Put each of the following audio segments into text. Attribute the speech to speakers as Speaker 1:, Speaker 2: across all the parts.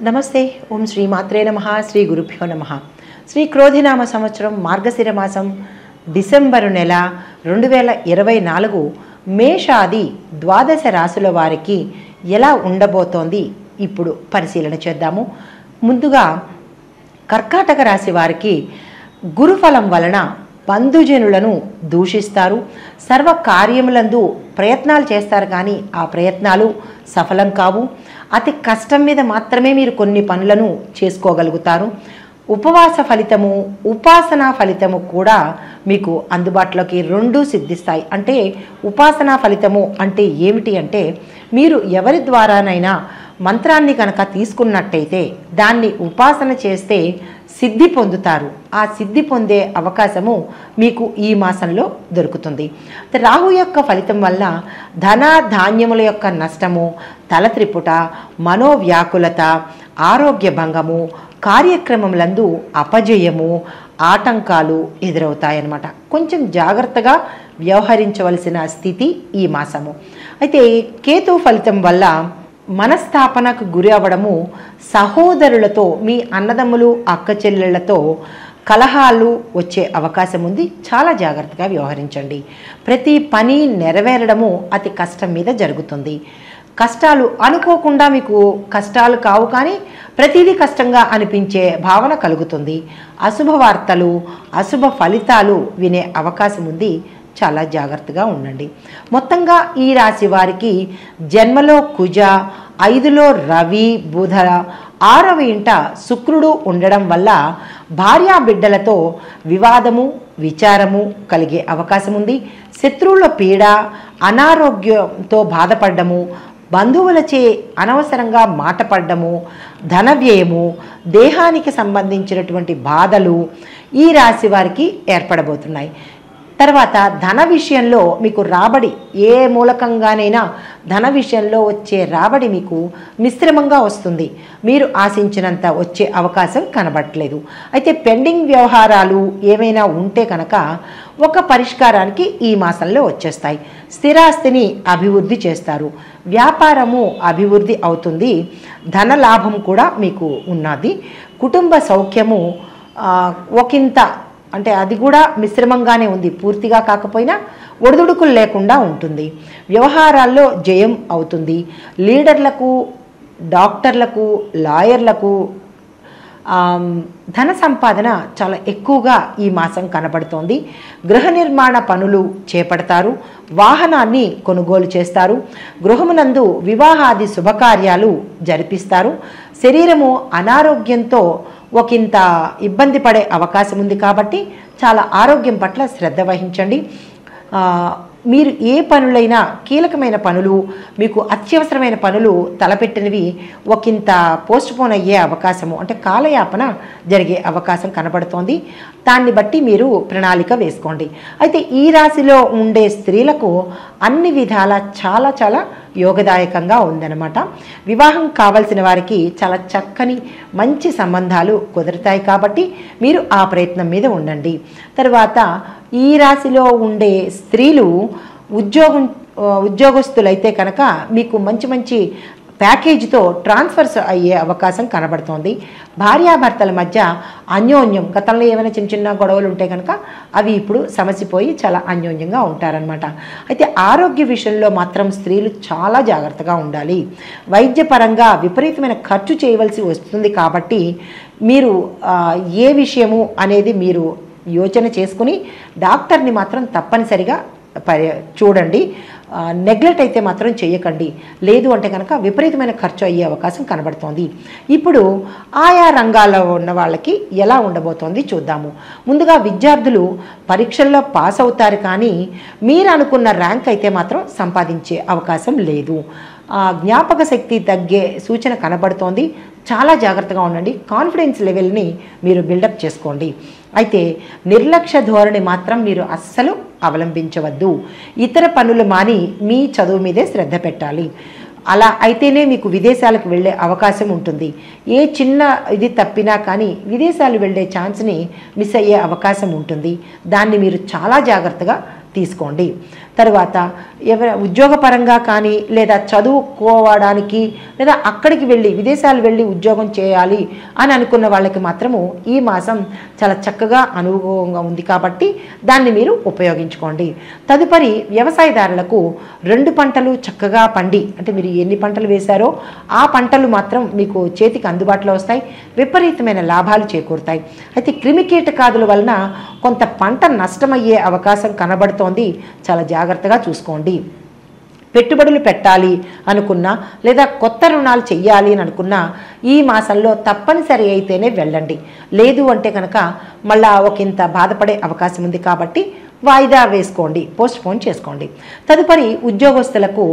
Speaker 1: నమస్తే. ఓం శ్రీ మాత్రే నమః. శ్రీ గురుభ్యో నమః. శ్రీ క్రోధినామ సంవత్సరం మార్గశిర మాసం డిసెంబరు నెల 2024 మేషాది ద్వాదశ రాశుల వారికి ఎలా ఉండబోతోంది ఇప్పుడు పరిశీలన చేద్దాము. ముందుగా కర్కాటక రాశి వారికి గురుఫలం వలన బంధుజనులను దూషిస్తారు. సర్వ కార్యములందు ప్రయత్నాలు చేస్తారు, కానీ ఆ ప్రయత్నాలు సఫలం కావు. అతి కష్టం మీద మాత్రమే మీరు కొన్ని పనులను చేసుకోగలుగుతారు. ఉపవాస ఫలితము, ఉపాసనా ఫలితము కూడా మీకు అందుబాటులోకి రెండూ సిద్ధిస్తాయి. అంటే ఉపాసనా ఫలితము అంటే ఏమిటి అంటే, మీరు ఎవరి ద్వారానైనా మంత్రాన్ని కనుక తీసుకున్నట్టయితే దాన్ని ఉపాసన చేస్తే సిద్ధి పొందుతారు. ఆ సిద్ధి పొందే అవకాశము మీకు ఈ మాసంలో దొరుకుతుంది. రాహు యొక్క ఫలితం వల్ల ధన ధాన్యముల యొక్క నష్టము, తలత్రిపుట, మనోవ్యాకులత, ఆరోగ్య భంగము, కార్యక్రమములందు అపజయము, ఆటంకాలు ఎదురవుతాయన్నమాట. కొంచెం జాగ్రత్తగా వ్యవహరించవలసిన స్థితి ఈ మాసము. అయితే కేతు ఫలితం వల్ల మనస్తాపనకు గురి అవ్వడము, సహోదరులతో, మీ అన్నదమ్ములు అక్క చెల్లెళ్లతో కలహాలు వచ్చే అవకాశం ఉంది. చాలా జాగ్రత్తగా వ్యవహరించండి. ప్రతి పని నెరవేరడము అతి కష్టం మీద జరుగుతుంది. కష్టాలు అనుకోకుండా మీకు కష్టాలు కావు, కానీ ప్రతిదీ కష్టంగా అనిపించే భావన కలుగుతుంది. అశుభ వార్తలు, అశుభ ఫలితాలు వినే అవకాశం ఉంది. చాలా జాగ్రత్తగా ఉండండి. మొత్తంగా ఈ రాశి వారికి జన్మలో కుజ, 5లో రవి, బుధ, 6వ ఇంట శుక్రుడు ఉండడం వల్ల భార్యా బిడ్డలతో వివాదము, విచారము కలిగే అవకాశం ఉంది. శత్రువుల పీడ, అనారోగ్యంతో బాధపడము, బంధువులచే అనవసరంగా మాట పడ్డము, ధన వ్యయము, దేహానికి సంబంధించినటువంటి బాధలు ఈ రాశి వారికి ఏర్పడబోతున్నాయి. తర్వాత ధన విషయంలో మీకు రాబడి, ఏ మూలకంగానైనా ధన విషయంలో వచ్చే రాబడి మీకు మిశ్రమంగా వస్తుంది. మీరు ఆశించినంత వచ్చే అవకాశం కనబడట్లేదు. అయితే పెండింగ్ వ్యవహారాలు ఏమైనా ఉంటే కనుక ఒక పరిష్కారానికి ఈ మాసంలో వచ్చేస్తాయి. స్థిరాస్తిని అభివృద్ధి చేస్తారు. వ్యాపారము అభివృద్ధి అవుతుంది. ధన లాభం కూడా మీకు ఉన్నది. కుటుంబ సౌఖ్యము ఒకంత, అంటే అది కూడా మిశ్రమంగానే ఉంది, పూర్తిగా కాకపోయినా ఒడిదుడుకులు లేకుండా ఉంటుంది. వ్యవహారాల్లో జయం అవుతుంది. లీడర్లకు, డాక్టర్లకు, లాయర్లకు ధన సంపాదన చాలా ఎక్కువగా ఈ మాసం కనబడుతోంది. గృహ నిర్మాణ పనులు చేపడతారు. వాహనాన్ని కొనుగోలు చేస్తారు. గృహమునందు వివాహాది శుభకార్యాలు జరిపిస్తారు. శరీరము అనారోగ్యంతో ఒకంత ఇబ్బంది పడే అవకాశం ఉంది, కాబట్టి చాలా ఆరోగ్యం పట్ల శ్రద్ధ వహించండి. మీరు ఏ పనులైనా, కీలకమైన పనులు, మీకు అత్యవసరమైన పనులు తలపెట్టినవి ఒకంత పోస్ట్పోన్ అయ్యే అవకాశము, అంటే కాలయాపన జరిగే అవకాశం కనబడుతోంది. దాన్ని బట్టి మీరు ప్రణాళిక వేసుకోండి. అయితే ఈ రాశిలో ఉండే స్త్రీలకు అన్ని విధాల చాలా చాలా యోగదాయకంగా ఉందన్నమాట. వివాహం కావలసిన వారికి చాలా చక్కని మంచి సంబంధాలు కుదురుతాయి, కాబట్టి మీరు ఆ ప్రయత్నం మీద ఉండండి. తర్వాత ఈ రాశిలో ఉండే స్త్రీలు ఉద్యోగస్తులైతే కనుక మీకు మంచి మంచి ప్యాకేజీతో ట్రాన్స్ఫర్స్ అయ్యే అవకాశం కనబడుతోంది. భార్యాభర్తల మధ్య అన్యోన్యం, గతంలో ఏమైనా చిన్న చిన్న గొడవలు ఉంటే కనుక అవి ఇప్పుడు సమసిపోయి చాలా అన్యోన్యంగా ఉంటారనమాట. అయితే ఆరోగ్య విషయంలో మాత్రం స్త్రీలు చాలా జాగ్రత్తగా ఉండాలి. వైద్యపరంగా విపరీతమైన ఖర్చు చేయవలసి వస్తుంది, కాబట్టి మీరు ఏ విషయము అనేది మీరు యోచన చేసుకుని డాక్టర్ని మాత్రం తప్పనిసరిగా చూడండి. నెగ్లెక్ట్ అయితే మాత్రం చేయకండి. లేదు అంటే కనుక విపరీతమైన ఖర్చు అయ్యే అవకాశం కనబడుతోంది. ఇప్పుడు ఆయా రంగాల్లో ఉన్న వాళ్ళకి ఎలా ఉండబోతోంది చూద్దాము. ముందుగా విద్యార్థులు పరీక్షల్లో పాస్ అవుతారు, కానీ మీరు అనుకున్న ర్యాంక్ అయితే మాత్రం సంపాదించే అవకాశం లేదు. జ్ఞాపక శక్తి తగ్గే సూచన కనబడుతోంది. చాలా జాగ్రత్తగా ఉండండి. కాన్ఫిడెన్స్ లెవెల్ని మీరు బిల్డప్ చేసుకోండి. అయితే నిర్లక్ష్య ధోరణి మాత్రం మీరు అస్సలు అవలంబించవద్దు. ఇతర పనులు మాని మీ చదువు మీదే శ్రద్ధ పెట్టాలి. అలా అయితేనే మీకు విదేశాలకు వెళ్ళే అవకాశం ఉంటుంది. ఏ చిన్న ఇది తప్పినా కానీ విదేశాలు వెళ్ళే ఛాన్స్ని మిస్ అయ్యే అవకాశం ఉంటుంది. దాన్ని మీరు చాలా జాగ్రత్తగా తీసుకోండి. తర్వాత ఉద్యోగపరంగా కానీ లేదా చదువుకోవడానికి లేదా అక్కడికి వెళ్ళి విదేశాలు వెళ్ళి ఉద్యోగం చేయాలి అని అనుకున్న వాళ్ళకి మాత్రము ఈ మాసం చాలా చక్కగా అనుభవంగా ఉంది కాబట్టి దాన్ని మీరు ఉపయోగించుకోండి. తదుపరి వ్యవసాయదారులకు 2 పంటలు చక్కగా పండి, అంటే మీరు ఎన్ని పంటలు వేశారో ఆ పంటలు మాత్రం మీకు చేతికి అందుబాటులో వస్తాయి, విపరీతమైన లాభాలు చేకూరుతాయి. అయితే క్రిమికీటకాదుల వలన కొంత పంట నష్టమయ్యే అవకాశం కనబడుతోంది, చాలా జాగ్రత్తగా చూసుకోండి. పెట్టుబడులు పెట్టాలి అనుకున్నా లేదా కొత్త రుణాలు చెయ్యాలి అని అనుకున్నా ఈ మాసంలో తప్పనిసరి అయితేనే వెళ్ళండి, లేదు అంటే కనుక మళ్ళా ఒకంత బాధపడే అవకాశం ఉంది కాబట్టి వాయిదా వేసుకోండి, పోస్ట్పోన్ చేసుకోండి. తదుపరి ఉద్యోగస్తులకు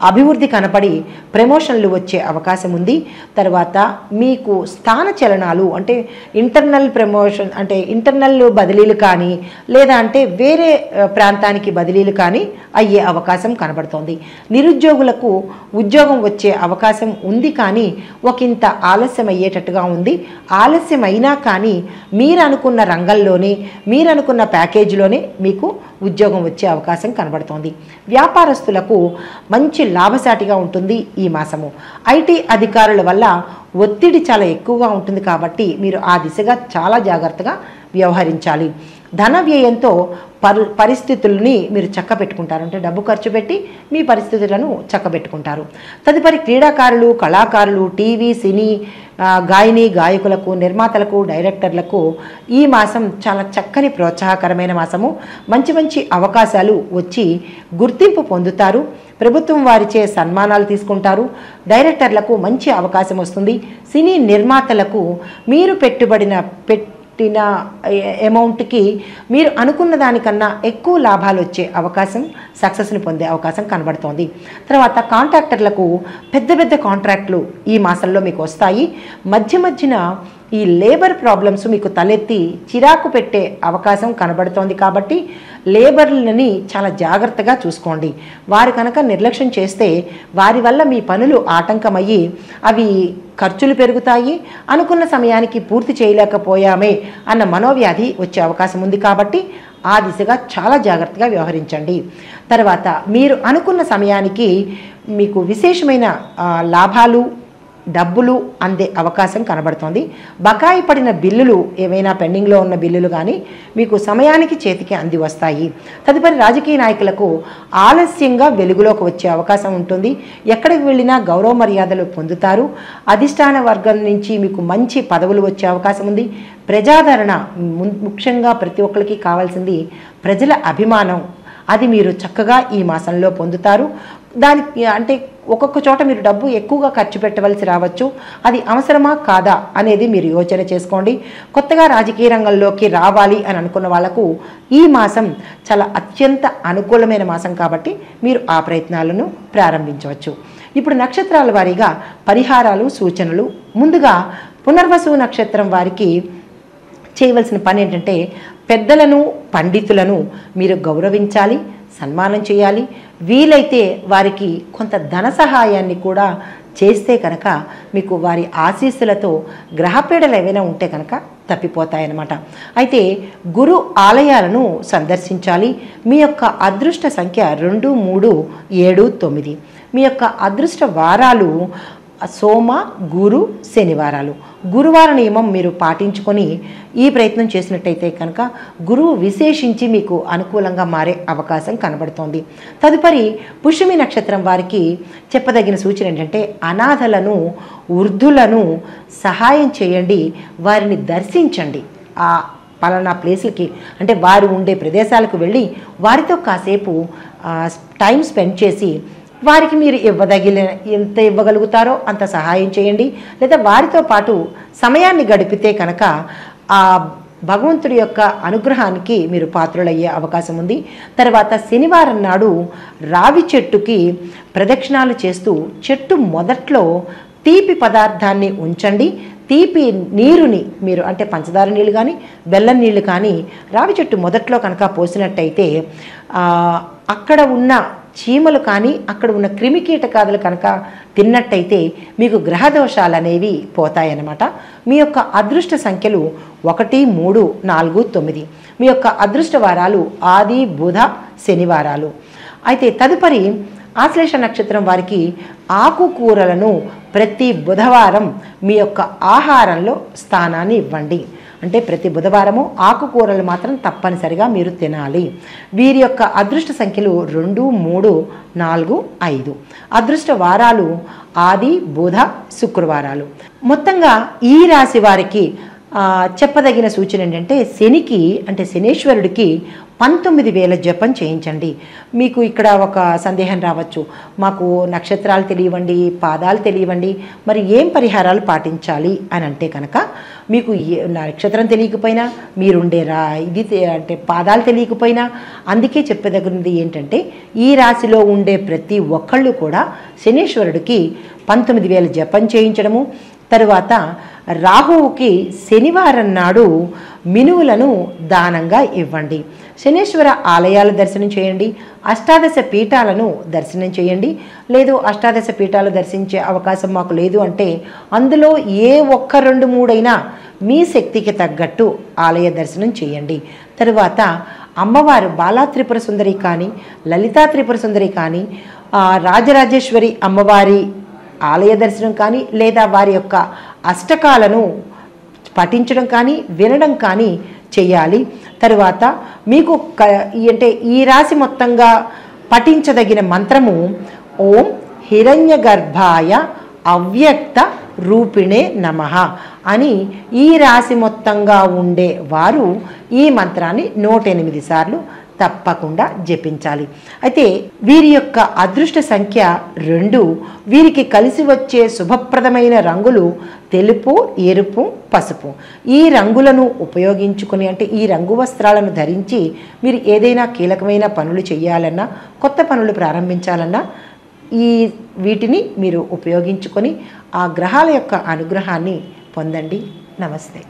Speaker 1: అభివృద్ధి కనపడి ప్రమోషన్లు వచ్చే అవకాశం ఉంది. తర్వాత మీకు స్థాన చలనాలు అంటే ఇంటర్నల్ ప్రమోషన్ అంటే ఇంటర్నల్ బదిలీలు కానీ లేదా అంటే వేరే ప్రాంతానికి బదిలీలు కానీ అయ్యే అవకాశం కనబడుతోంది. నిరుద్యోగులకు ఉద్యోగం వచ్చే అవకాశం ఉంది కానీ ఒకంత ఆలస్యం అయ్యేటట్టుగా ఉంది. ఆలస్యం అయినా కానీ మీరు అనుకున్న రంగంలోనే మీరు అనుకున్న ప్యాకేజీలోనే మీకు ఉద్యోగం వచ్చే అవకాశం కనబడుతోంది. వ్యాపారస్తులకు మంచి లాభసాటిగా ఉంటుంది ఈ మాసము. ఐటీ అధికారుల వల్ల ఒత్తిడి చాలా ఎక్కువగా ఉంటుంది కాబట్టి మీరు ఆ దిశగా చాలా జాగ్రత్తగా వ్యవహరించాలి. ధన వ్యయంతో పరిస్థితుల్ని మీరు చక్కబెట్టుకుంటారు, అంటే డబ్బు ఖర్చు పెట్టి మీ పరిస్థితులను చక్కబెట్టుకుంటారు. తదుపరి క్రీడాకారులు, కళాకారులు, టీవీ, సినీ, గాయని, గాయకులకు, నిర్మాతలకు, డైరెక్టర్లకు ఈ మాసం చాలా చక్కని ప్రోత్సాహకరమైన మాసము. మంచి మంచి అవకాశాలు వచ్చి గుర్తింపు పొందుతారు. ప్రభుత్వం వారిచే సన్మానాలు తీసుకుంటారు. డైరెక్టర్లకు మంచి అవకాశం వస్తుంది. సినీ నిర్మాతలకు మీరు పెట్టిన అమౌంట్కి మీరు అనుకున్న దానికన్నా ఎక్కువ లాభాలు వచ్చే అవకాశం, సక్సెస్ని పొందే అవకాశం కనబడుతోంది. తర్వాత కాంట్రాక్టర్లకు పెద్ద పెద్ద కాంట్రాక్టులు ఈ మాసంలో మీకు వస్తాయి. మధ్యన ఈ లేబర్ ప్రాబ్లమ్స్ మీకు తలెత్తి చిరాకు పెట్టే అవకాశం కనబడుతోంది కాబట్టి లేబర్లని చాలా జాగ్రత్తగా చూసుకోండి. వారు కనుక నిర్లక్ష్యం చేస్తే వారి వల్ల మీ పనులు ఆటంకమయ్యి అవి ఖర్చులు పెరుగుతాయి, అనుకున్న సమయానికి పూర్తి చేయలేకపోయామే అన్న మనోవ్యాధి వచ్చే అవకాశం ఉంది కాబట్టి ఆ దిశగా చాలా జాగ్రత్తగా వ్యవహరించండి. తర్వాత మీరు అనుకున్న సమయానికి మీకు విశేషమైన లాభాలు, డబ్బులు అందే అవకాశం కనబడుతోంది. బకాయి పడిన బిల్లులు, ఏవైనా పెండింగ్లో ఉన్న బిల్లులు కానీ మీకు సమయానికి చేతికి అంది వస్తాయి. తదుపరి రాజకీయ నాయకులకు ఆలస్యంగా వెలుగులోకి వచ్చే అవకాశం ఉంటుంది. ఎక్కడికి వెళ్ళినా గౌరవ మర్యాదలు పొందుతారు. అధిష్టాన వర్గం నుంచి మీకు మంచి పదవులు వచ్చే అవకాశం ఉంది. ప్రజాదరణ, ముఖ్యంగా ప్రతి ఒక్కరికి కావాల్సింది ప్రజల అభిమానం, అది మీరు చక్కగా ఈ మాసంలో పొందుతారు. దానికి అంటే ఒక్కొక్క చోట మీరు డబ్బు ఎక్కువగా ఖర్చు పెట్టవలసి రావచ్చు, అది అవసరమా కాదా అనేది మీరు యోచన చేసుకోండి. కొత్తగా రాజకీయ రంగంలోకి రావాలి అని అనుకున్న వాళ్లకు ఈ మాసం చాలా అత్యంత అనుకూలమైన మాసం కాబట్టి మీరు ఆ ప్రయత్నాలను ప్రారంభించవచ్చు. ఇప్పుడు నక్షత్రాల వారీగా పరిహారాలు, సూచనలు. ముందుగా పునర్వసు నక్షత్రం వారికి చేయవలసిన పని ఏంటంటే పెద్దలను, పండితులను మీరు గౌరవించాలి, సన్మానం చేయాలి. వీలైతే వారికి కొంత ధన సహాయాన్ని కూడా చేస్తే కనుక మీకు వారి ఆశీస్సులతో గ్రహపీడలు ఏవైనా ఉంటే కనుక తప్పిపోతాయన్నమాట. అయితే గురు ఆలయాలను సందర్శించాలి. మీ యొక్క అదృష్ట సంఖ్య 2, 3, 7, 9. మీ యొక్క అదృష్ట వారాలు సోమ, గురు, శనివారాలు. గురువార నియమం మీరు పాటించుకొని ఈ ప్రయత్నం చేసినట్టయితే కనుక గురువు విశేషించి మీకు అనుకూలంగా మారే అవకాశం కనబడుతోంది. తదుపరి పుష్యమి నక్షత్రం వారికి చెప్పదగిన సూచన ఏంటంటే అనాథలను, వృద్ధులను సహాయం చేయండి, వారిని దర్శించండి. ఆ పలానా ప్లేస్లకి అంటే వారు ఉండే ప్రదేశాలకు వెళ్ళి వారితో కాసేపు టైం స్పెండ్ చేసి వారికి మీరు ఎంత ఇవ్వగలుగుతారో అంత సహాయం చేయండి. లేదా వారితో పాటు సమయాన్ని గడిపితే కనుక ఆ భగవంతుడి యొక్క అనుగ్రహానికి మీరు పాత్రులయ్యే అవకాశం ఉంది. తర్వాత శనివారం నాడు రావి చెట్టుకి ప్రదక్షిణాలు చేస్తూ చెట్టు మొదట్లో తీపి పదార్థాన్ని ఉంచండి. తీపి నీరుని మీరు అంటే పంచదార నీళ్ళు కానీ బెల్లం నీళ్ళు కానీ రావి చెట్టు మొదట్లో కనుక పోసినట్టయితే అక్కడ ఉన్న చీమలు కానీ అక్కడ ఉన్న క్రిమికీటకాదులు కనుక తిన్నట్టయితే మీకు గ్రహదోషాలు అనేవి పోతాయన్నమాట. మీ యొక్క అదృష్ట సంఖ్యలు 1, 3, 4, 9. మీ యొక్క అదృష్ట వారాలు ఆది, బుధ, శనివారాలు. అయితే తదుపరి ఆశ్లేష నక్షత్రం వారికి ఆకుకూరలను ప్రతి బుధవారం మీ యొక్క ఆహారంలో స్థానాన్ని ఇవ్వండి. అంటే ప్రతి బుధవారము ఆకుకూరలు మాత్రం తప్పనిసరిగా మీరు తినాలి. వీరి యొక్క అదృష్ట సంఖ్యలు 2, 3, 4, 5. అదృష్ట వారాలు ఆది, బుధ, శుక్రవారాలు. మొత్తంగా ఈ రాశి వారికి చెప్పదగిన సూచన ఏంటంటే శనికి అంటే శనేశ్వరుడికి 19,000 జపం చేయించండి. మీకు ఇక్కడ ఒక సందేహం రావచ్చు, మాకు నక్షత్రాలు తెలియవండి, పాదాలు తెలియవండి, మరి ఏం పరిహారాలు పాటించాలి అని అంటే కనుక మీకు నక్షత్రం తెలియకపోయినా మీరుండే అంటే పాదాలు తెలియకపోయినా అందుకే చెప్పదగినది ఏంటంటే ఈ రాశిలో ఉండే ప్రతి ఒక్కళ్ళు కూడా శనీశ్వరుడికి 19,000 జపం చేయించడము. తరువాత రాహువుకి శనివారం నాడు మినువులను దానంగా ఇవ్వండి. శనీశ్వర ఆలయాల దర్శనం చేయండి. అష్టాదశ పీఠాలను దర్శనం చేయండి. లేదు అష్టాదశ పీఠాలు దర్శించే అవకాశం మాకు లేదు అంటే అందులో ఏ ఒక్క 2, 3 అయినా మీ శక్తికి తగ్గట్టు ఆలయ దర్శనం చేయండి. తరువాత అమ్మవారు బాలా త్రిపుర సుందరి కానీ, లలితా త్రిపుర సుందరి కానీ, రాజరాజేశ్వరి అమ్మవారి ఆలయ దర్శనం కానీ, లేదా వారి యొక్క అష్టకాలను పఠించడం కానీ వినడం కానీ చేయాలి. తరువాత మీకు అంటే ఈ రాశి మొత్తంగా పఠించదగిన మంత్రము ఓం హిరణ్య గర్భాయ అవ్యక్త రూపిణే నమః అని ఈ రాశి మొత్తంగా ఉండే వారు ఈ మంత్రాన్ని 108 సార్లు తప్పకుండా జపించాలి. అయితే వీరి యొక్క అదృష్ట సంఖ్య 2. వీరికి కలిసి వచ్చే శుభప్రదమైన రంగులు తెలుపు, ఎరుపు, పసుపు. ఈ రంగులను ఉపయోగించుకొని అంటే ఈ రంగు వస్త్రాలను ధరించి మీరు ఏదైనా కీలకమైన పనులు చేయాలన్నా, కొత్త పనులు ప్రారంభించాలన్నా వీటిని మీరు ఉపయోగించుకొని ఆ గ్రహాల యొక్క అనుగ్రహాన్ని పొందండి. నమస్తే.